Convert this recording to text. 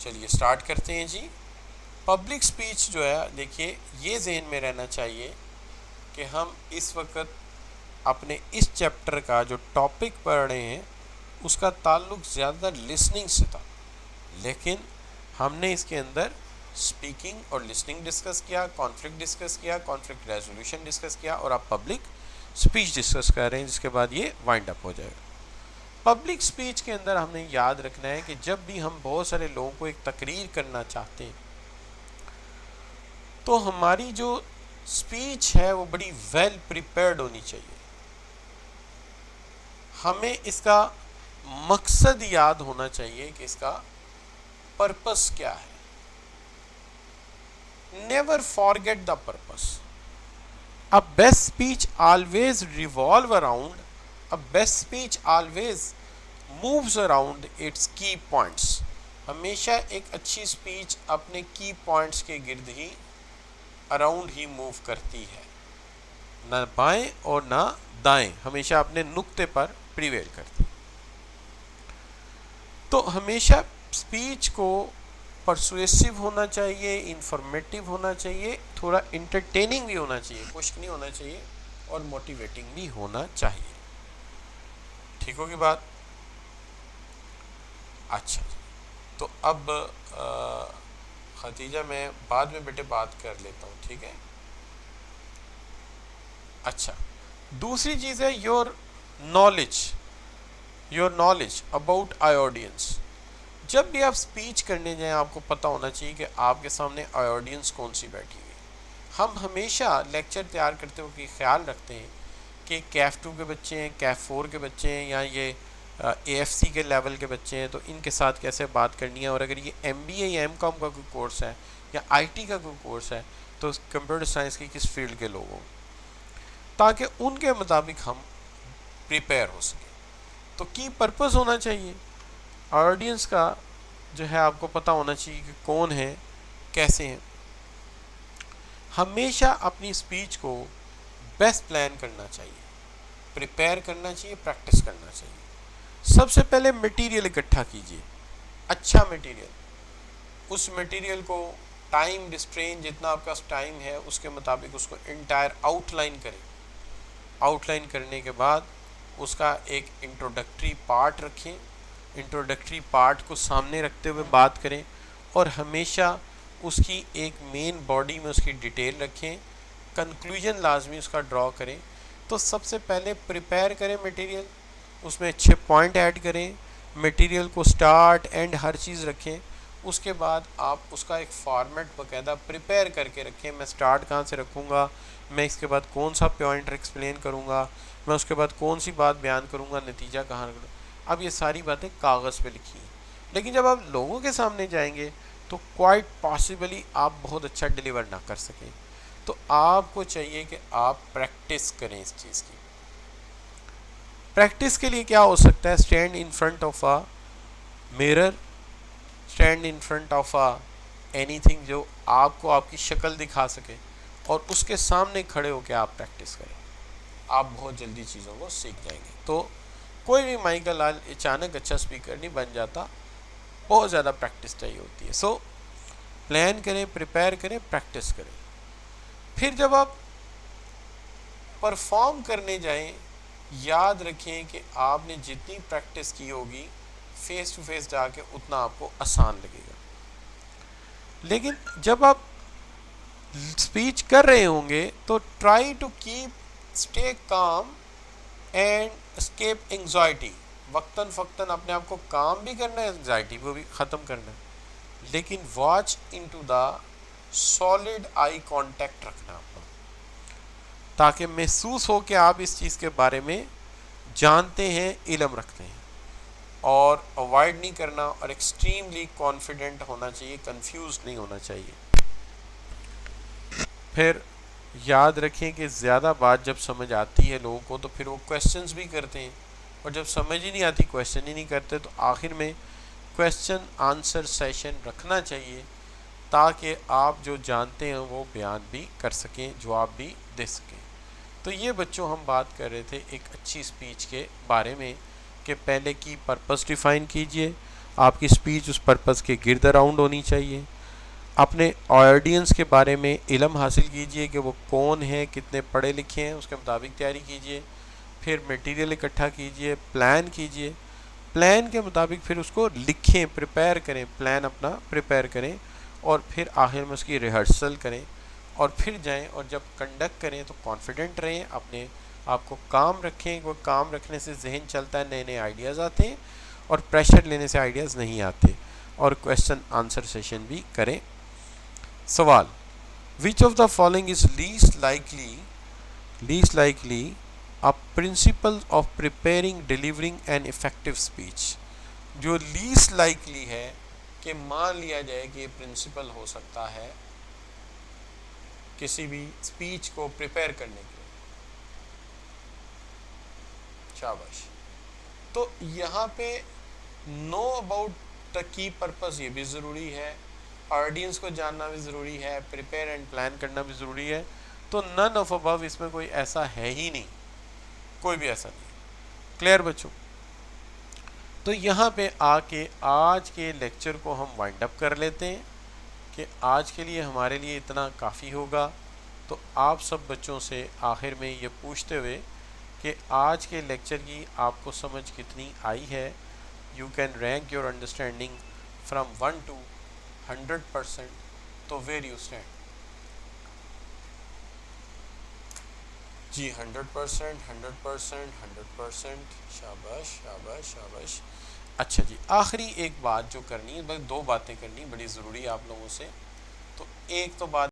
چلیے سٹارٹ کرتے ہیں جی. پبلک سپیچ جو ہے دیکھیے یہ ذہن میں رہنا چاہیے کہ ہم اس وقت اپنے اس چیپٹر کا جو ٹاپک پڑھ رہے ہیں اس کا تعلق زیادہ لسننگ سے تھا، لیکن ہم نے اس کے اندر اسپیکنگ اور لسننگ ڈسکس کیا، کانفلکٹ ڈسکس کیا، کانفلکٹ ریزولوشن ڈسکس کیا، اور آپ پبلک سپیچ ڈسکس کر رہے ہیں جس کے بعد یہ وائنڈ اپ ہو جائے گا. پبلک سپیچ کے اندر ہم نے یاد رکھنا ہے کہ جب بھی ہم بہت سارے لوگوں کو ایک تقریر کرنا چاہتے ہیں تو ہماری جو سپیچ ہے وہ بڑی ویل پریپیئرڈ ہونی چاہیے. ہمیں اس کا مقصد یاد ہونا چاہیے کہ اس کا پرپس کیا ہے. Never forget the purpose. A best speech always revolve around, a best speech always moves around its key points. ہمیشہ ایک اچھی سپیچ اپنے کی پوائنٹس کے گرد ہی اراؤنڈ ہی موو کرتی ہے، نہ بائیں اور نہ دائیں، ہمیشہ اپنے نقطے پر پریویل کرتی. تو ہمیشہ سپیچ کو پرسویسو ہونا چاہیے، انفارمیٹیو ہونا چاہیے، تھوڑا انٹرٹیننگ بھی ہونا چاہیے، خشک نہیں ہونا چاہیے، اور موٹیویٹنگ بھی ہونا چاہیے. ٹھیک ہوگی بات؟ اچھا جی. تو اب خدیجہ میں بعد میں بیٹے بات کر لیتا ہوں، ٹھیک ہے؟ اچھا، دوسری چیز ہے your knowledge about I audience. جب بھی آپ سپیچ کرنے جائیں آپ کو پتہ ہونا چاہیے کہ آپ کے سامنے آئی آڈینس کون سی بیٹھی ہوئی. ہم ہمیشہ لیکچر تیار کرتے ہوئے خیال رکھتے ہیں کہ کیف 2 کے بچے ہیں، کیف 4 کے بچے ہیں، یا یہ اے ایف سی کے لیول کے بچے ہیں، تو ان کے ساتھ کیسے بات کرنی ہے. اور اگر یہ ایم بی اے یا ایم کام کا کوئی کورس ہے یا آئی ٹی کا کوئی کورس ہے تو کمپیوٹر سائنس کی کس فیلڈ کے لوگ ہوں، تاکہ ان کے مطابق ہم پریپیئر ہو سکیں. تو کی پرپز ہونا چاہیے آڈینس کا، جو ہے آپ کو پتہ ہونا چاہیے کہ کون ہے، کیسے ہیں. ہمیشہ اپنی سپیچ کو بیسٹ پلان کرنا چاہیے، پریپیئر کرنا چاہیے، پریکٹس کرنا چاہیے. سب سے پہلے میٹیریل اکٹھا کیجیے، اچھا میٹیریل. اس میٹیریل کو ٹائم ریسٹرین جتنا آپ کا ٹائم ہے اس کے مطابق اس کو انٹائر آؤٹ لائن کریں. آؤٹ لائن کرنے کے بعد اس کا ایک انٹروڈکٹری پارٹ رکھیں، انٹروڈکٹری پارٹ کو سامنے رکھتے ہوئے بات کریں، اور ہمیشہ اس کی ایک مین باڈی میں اس کی ڈیٹیل رکھیں. کنکلوژن لازمی اس کا ڈرا کریں. تو سب سے پہلے پریپیئر کریں میٹیریل، اس میں اچھے پوائنٹ ایڈ کریں، میٹیریل کو سٹارٹ اینڈ ہر چیز رکھیں. اس کے بعد آپ اس کا ایک فارمیٹ باقاعدہ پریپیئر کر کے رکھیں. میں سٹارٹ کہاں سے رکھوں گا، میں اس کے بعد کون سا پوائنٹ ایکسپلین کروں گا، میں اس کے بعد کون سی بات بیان کروں گا، نتیجہ کہاں رکھوں گا. اب یہ ساری باتیں کاغذ پہ لکھی ہیں، لیکن جب آپ لوگوں کے سامنے جائیں گے تو کوائٹ پاسبلی آپ بہت اچھا ڈیلیور نہ کر سکیں. تو آپ کو چاہیے کہ آپ پریکٹس کریں اس چیز کی. پریکٹس کے لیے کیا ہو سکتا ہے؟ Stand in front of a mirror, stand in front of a any thing جو آپ کو آپ کی شکل دکھا سکے، اور اس کے سامنے کھڑے ہو کے آپ پریکٹس کریں. آپ بہت جلدی چیزوں کو سیکھ جائیں گے. تو کوئی بھی مائی کا لال اچانک اچھا اسپیکر نہیں بن جاتا، بہت زیادہ پریکٹس چاہیے ہوتی ہے. سو پلان کریں، پریپیئر کریں، پریکٹس کریں. پھر جب آپ پرفارم کرنے جائیں یاد رکھیں کہ آپ نے جتنی پریکٹس کی ہوگی فیس ٹو فیس جا کے اتنا آپ کو آسان لگے گا. لیکن جب آپ اسپیچ کر رہے ہوں گے تو try to keep stay calm and escape anxiety. وقتاً فوقتاً اپنے آپ کو کام بھی کرنا ہے، انگزائٹی کو بھی ختم کرنا ہے، لیکن watch into the solid eye contact رکھنا آپ کو، تاکہ محسوس ہو کہ آپ اس چیز کے بارے میں جانتے ہیں، علم رکھتے ہیں. اور اوائڈ نہیں کرنا، اور ایکسٹریملی کانفیڈنٹ ہونا چاہیے، کنفیوز نہیں ہونا چاہیے. پھر یاد رکھیں کہ زیادہ بات جب سمجھ آتی ہے لوگوں کو تو پھر وہ کویسچنز بھی کرتے ہیں، اور جب سمجھ ہی نہیں آتی کویسچن ہی نہیں کرتے. تو آخر میں کویسچن آنسر سیشن رکھنا چاہیے تاکہ آپ جو جانتے ہیں وہ بیان بھی کر سکیں، جواب بھی دے سکیں. تو یہ بچوں ہم بات کر رہے تھے ایک اچھی سپیچ کے بارے میں کہ پہلے کی پرپس ڈیفائن کیجئے، آپ کی اسپیچ اس پرپز کے گرد اراؤنڈ ہونی چاہیے. اپنے آڈینس کے بارے میں علم حاصل کیجئے کہ وہ کون ہے, کتنے پڑھے لکھے ہیں, اس کے مطابق تیاری کیجئے. پھر میٹیریل اکٹھا کیجئے, پلان کیجئے, پلان کے مطابق پھر اس کو لکھیں, پریپیئر کریں, پلان اپنا پریپیئر کریں, اور پھر آخر میں اس کی ریہرسل کریں, اور پھر جائیں اور جب کنڈکٹ کریں تو کانفیڈنٹ رہیں, اپنے آپ کو کام رکھیں. وہ کام رکھنے سے ذہن چلتا ہے, نئے نئے آئیڈیاز آتے ہیں, اور پریشر لینے سے آئیڈیاز نہیں آتے. اور کویشچن آنسر سیشن بھی کریں. سوال: which of the following is least likely a principle of preparing delivering an effective speech. جو لیسٹ لائکلی ہے کہ مان لیا جائے کہ یہ پرنسپل ہو سکتا ہے کسی بھی اسپیچ کو پریپیئر کرنے کے لیے. شاباش. تو یہاں پہ نو اباؤٹ دا کی پرپز یہ بھی ضروری ہے, آڈینس کو جاننا بھی ضروری ہے, پریپیئر اینڈ پلان کرنا بھی ضروری ہے. تو نن آف ابو اس میں کوئی ایسا ہے ہی نہیں, کوئی بھی ایسا نہیں. کلیئر بچوں؟ تو یہاں پہ آ کے آج کے لیکچر کو ہم وائنڈ اپ کر لیتے ہیں کہ آج کے لیے ہمارے لیے اتنا کافی ہوگا. تو آپ سب بچوں سے آخر میں یہ پوچھتے ہوئے کہ آج کے لیکچر کی آپ کو سمجھ کتنی آئی ہے. You can rank your understanding from 1 to 100%. تو ویئر یو اسٹینڈ؟ جی 100%, 100%, 100%. شاباش شاباش شاباش. اچھا جی, آخری ایک بات جو کرنی ہے, بس 2 باتیں کرنی بڑی ضروری ہے آپ لوگوں سے. تو ایک تو بات